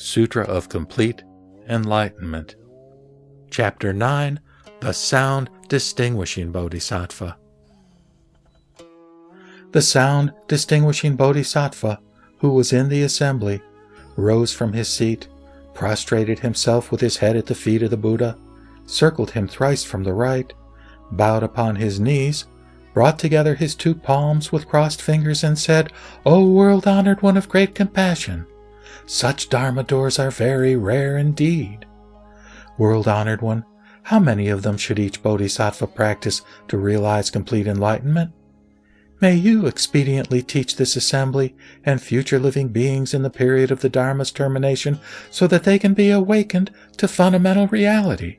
Sutra of Complete Enlightenment. Chapter 9, The Sound Distinguishing Bodhisattva. The sound distinguishing Bodhisattva, who was in the assembly, rose from his seat, prostrated himself with his head at the feet of the Buddha, circled him thrice from the right, bowed upon his knees, brought together his two palms with crossed fingers, and said, "O world-honored one of great compassion, such Dharma doors are very rare indeed. World-honored one, how many of them should each Bodhisattva practice to realize complete enlightenment? May you expediently teach this assembly and future living beings in the period of the Dharma's termination so that they can be awakened to fundamental reality."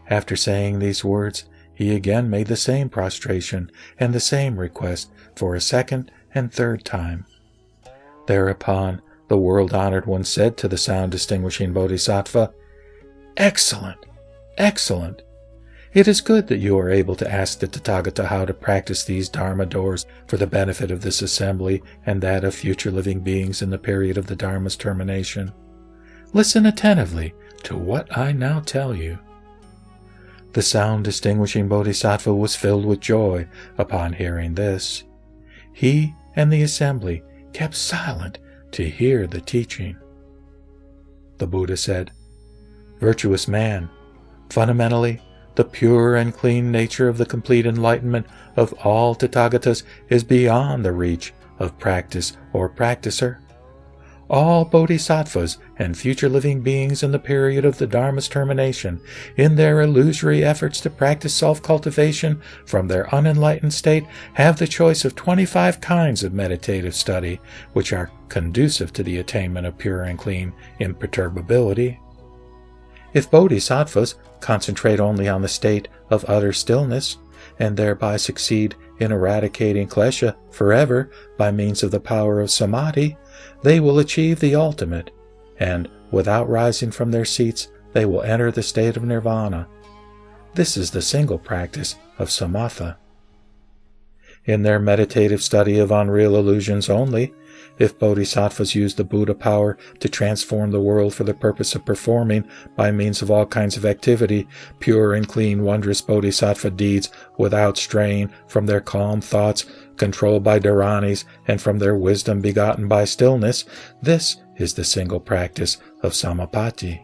After saying these words, he again made the same prostration and the same request for a second and third time. Thereupon, the world-honored one said to the sound-distinguishing Bodhisattva, "Excellent! Excellent! It is good that you are able to ask the Tathagata how to practice these Dharma doors for the benefit of this assembly and that of future living beings in the period of the Dharma's termination. Listen attentively to what I now tell you." The sound-distinguishing Bodhisattva was filled with joy upon hearing this. He and the assembly kept silent to hear the teaching. The Buddha said, "Virtuous man, fundamentally, the pure and clean nature of the complete enlightenment of all Tathagatas is beyond the reach of practice or practicer. All Bodhisattvas and future living beings in the period of the Dharma's termination, in their illusory efforts to practice self-cultivation from their unenlightened state, have the choice of 25 kinds of meditative study, which are conducive to the attainment of pure and clean imperturbability. If Bodhisattvas concentrate only on the state of utter stillness, and thereby succeed in eradicating klesha forever by means of the power of samadhi, they will achieve the ultimate, and without rising from their seats, they will enter the state of nirvana. This is the single practice of samatha. In their meditative study of unreal illusions only, if Bodhisattvas use the Buddha power to transform the world for the purpose of performing, by means of all kinds of activity, pure and clean wondrous Bodhisattva deeds without strain from their calm thoughts, controlled by dharanis, and from their wisdom begotten by stillness, this is the single practice of samapatti.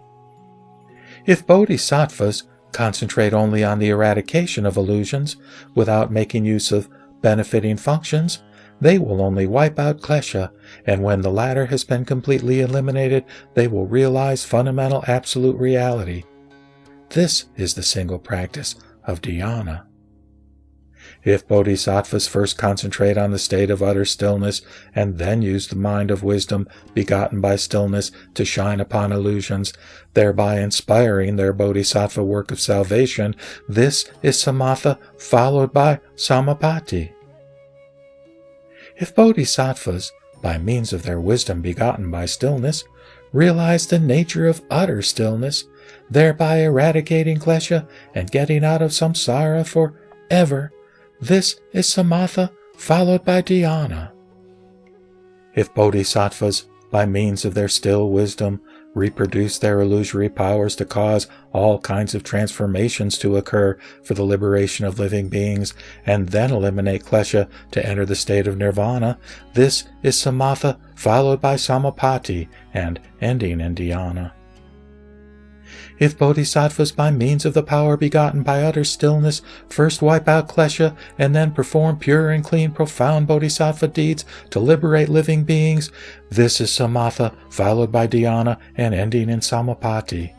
If Bodhisattvas concentrate only on the eradication of illusions, without making use of benefiting functions, they will only wipe out klesha, and when the latter has been completely eliminated, they will realize fundamental absolute reality. This is the single practice of dhyana. If Bodhisattvas first concentrate on the state of utter stillness, and then use the mind of wisdom begotten by stillness to shine upon illusions, thereby inspiring their Bodhisattva work of salvation, this is samatha followed by samapatti. If Bodhisattvas, by means of their wisdom begotten by stillness, realize the nature of utter stillness, thereby eradicating klesha and getting out of samsara forever, this is samatha followed by dhyana. If Bodhisattvas, by means of their still wisdom, reproduce their illusory powers to cause all kinds of transformations to occur for the liberation of living beings, and then eliminate klesha to enter the state of nirvana, this is samatha followed by samapatti and ending in dhyana. If Bodhisattvas, by means of the power begotten by utter stillness, first wipe out klesha and then perform pure and clean profound Bodhisattva deeds to liberate living beings, this is samatha followed by dhyana and ending in samapatti.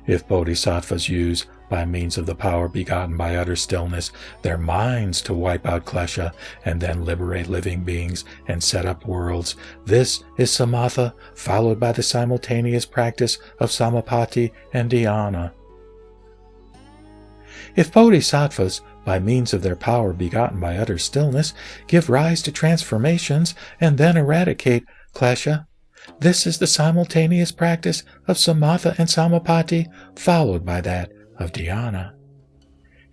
If Bodhisattvas use, by means of the power begotten by utter stillness, their minds to wipe out klesha and then liberate living beings and set up worlds, this is samatha followed by the simultaneous practice of samapatti and dhyana. If Bodhisattvas, by means of their power begotten by utter stillness, give rise to transformations and then eradicate klesha, this is the simultaneous practice of samatha and samapatti followed by that of dhyana.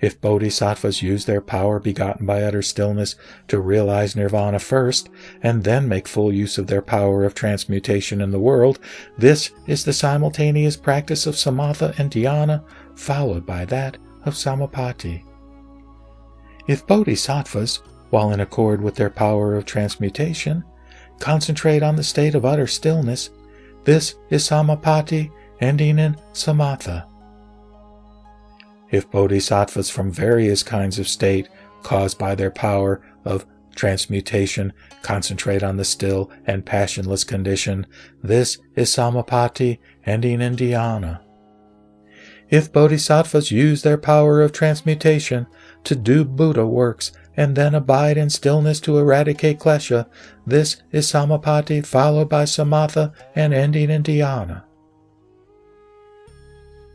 If bodhisattvas use their power begotten by utter stillness to realize nirvana first, and then make full use of their power of transmutation in the world, this is the simultaneous practice of samatha and dhyana, followed by that of samapatti. If bodhisattvas, while in accord with their power of transmutation, concentrate on the state of utter stillness, this is samapatti, ending in samatha. If bodhisattvas from various kinds of state, caused by their power of transmutation, concentrate on the still and passionless condition, this is samapatti, ending in dhyana. If bodhisattvas use their power of transmutation to do Buddha works and then abide in stillness to eradicate klesha, this is samapatti, followed by samatha and ending in dhyana.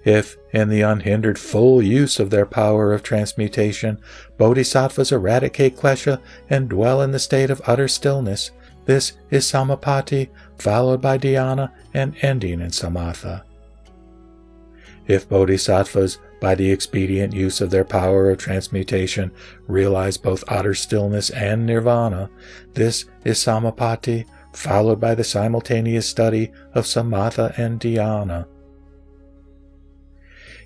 If, in the unhindered full use of their power of transmutation, bodhisattvas eradicate klesha and dwell in the state of utter stillness, this is samapatti, followed by dhyana and ending in samatha. If bodhisattvas, by the expedient use of their power of transmutation, realize both utter stillness and nirvana, this is samapatti, followed by the simultaneous study of samatha and dhyana.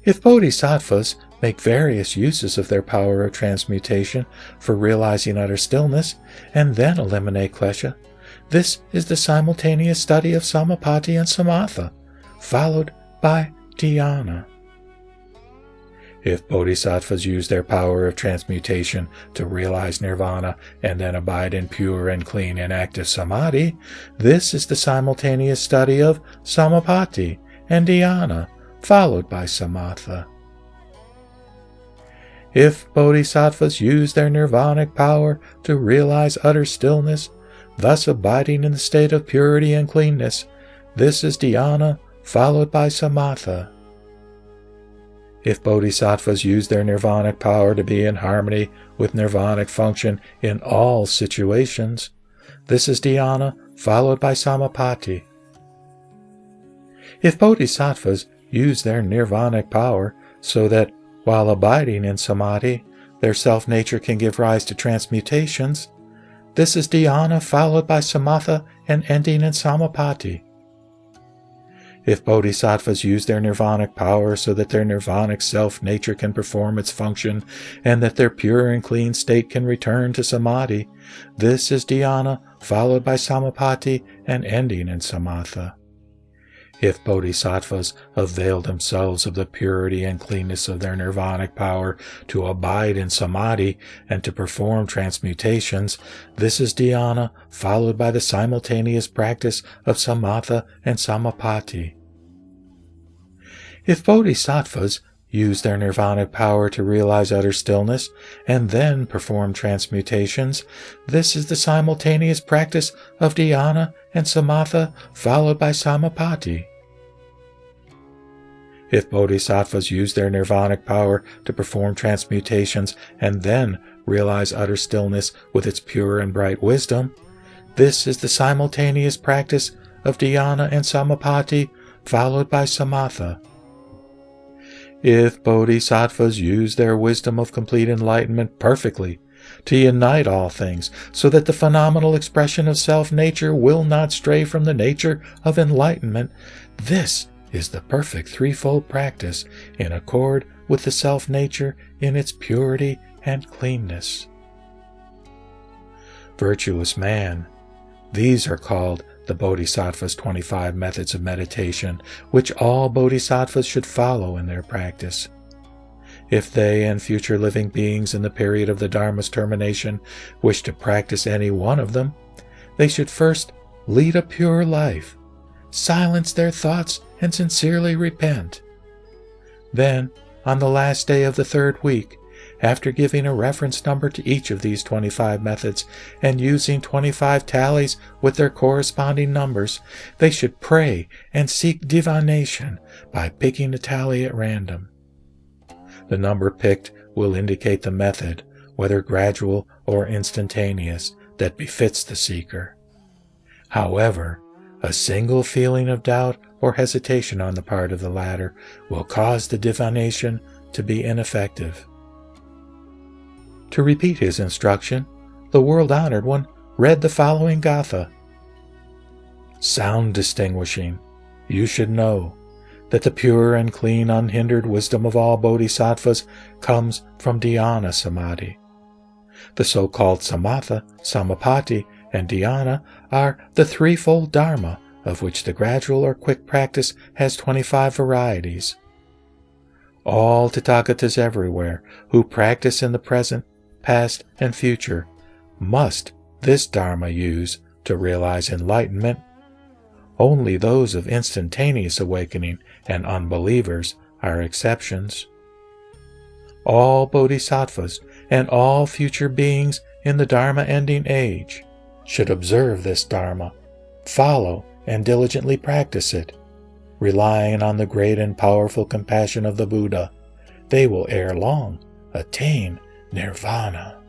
If bodhisattvas make various uses of their power of transmutation for realizing utter stillness, and then eliminate klesha, this is the simultaneous study of samapatti and samatha, followed by dhyana. If bodhisattvas use their power of transmutation to realize nirvana and then abide in pure and clean and active samadhi, this is the simultaneous study of samapatti and dhyana, followed by samatha. If bodhisattvas use their nirvanic power to realize utter stillness, thus abiding in the state of purity and cleanness, this is dhyana, followed by samatha. If bodhisattvas use their nirvanic power to be in harmony with nirvanic function in all situations, this is dhyana, followed by samapatti. If bodhisattvas use their nirvanic power so that, while abiding in samadhi, their self-nature can give rise to transmutations, this is dhyana, followed by samatha and ending in samapatti. If bodhisattvas use their nirvanic power so that their nirvanic self-nature can perform its function and that their pure and clean state can return to samadhi, this is dhyana, followed by samapatti and ending in samatha. If bodhisattvas avail themselves of the purity and cleanness of their nirvanic power to abide in samadhi and to perform transmutations, this is dhyana, followed by the simultaneous practice of samatha and samapatti. If bodhisattvas use their nirvanic power to realize utter stillness and then perform transmutations, this is the simultaneous practice of dhyana and samatha, followed by samapatti. If bodhisattvas use their nirvanic power to perform transmutations and then realize utter stillness with its pure and bright wisdom, this is the simultaneous practice of dhyana and samapatti, followed by samatha. If bodhisattvas use their wisdom of complete enlightenment perfectly to unite all things so that the phenomenal expression of self-nature will not stray from the nature of enlightenment, this is the perfect threefold practice in accord with the self-nature in its purity and cleanness. Virtuous man, these are called the Bodhisattva's 25 methods of meditation, which all bodhisattvas should follow in their practice. If they and future living beings in the period of the Dharma's termination wish to practice any one of them, they should first lead a pure life, silence their thoughts, and sincerely repent. Then, on the last day of the third week, after giving a reference number to each of these 25 methods and using 25 tallies with their corresponding numbers, they should pray and seek divination by picking a tally at random. The number picked will indicate the method, whether gradual or instantaneous, that befits the seeker. However, a single feeling of doubt or hesitation on the part of the latter will cause the divination to be ineffective. To repeat his instruction, the world-honored one read the following gatha. Sound distinguishing, you should know that the pure and clean unhindered wisdom of all bodhisattvas comes from dhyana samadhi. The so-called samatha, samapatti, and dhyana are the threefold dharma, of which the gradual or quick practice has 25 varieties. All Tathagatas everywhere who practice in the present, past, and future must this dharma use to realize enlightenment. Only those of instantaneous awakening and unbelievers are exceptions. All bodhisattvas and all future beings in the dharma-ending age should observe this dharma, follow and diligently practice it. Relying on the great and powerful compassion of the Buddha, they will ere long attain nirvana.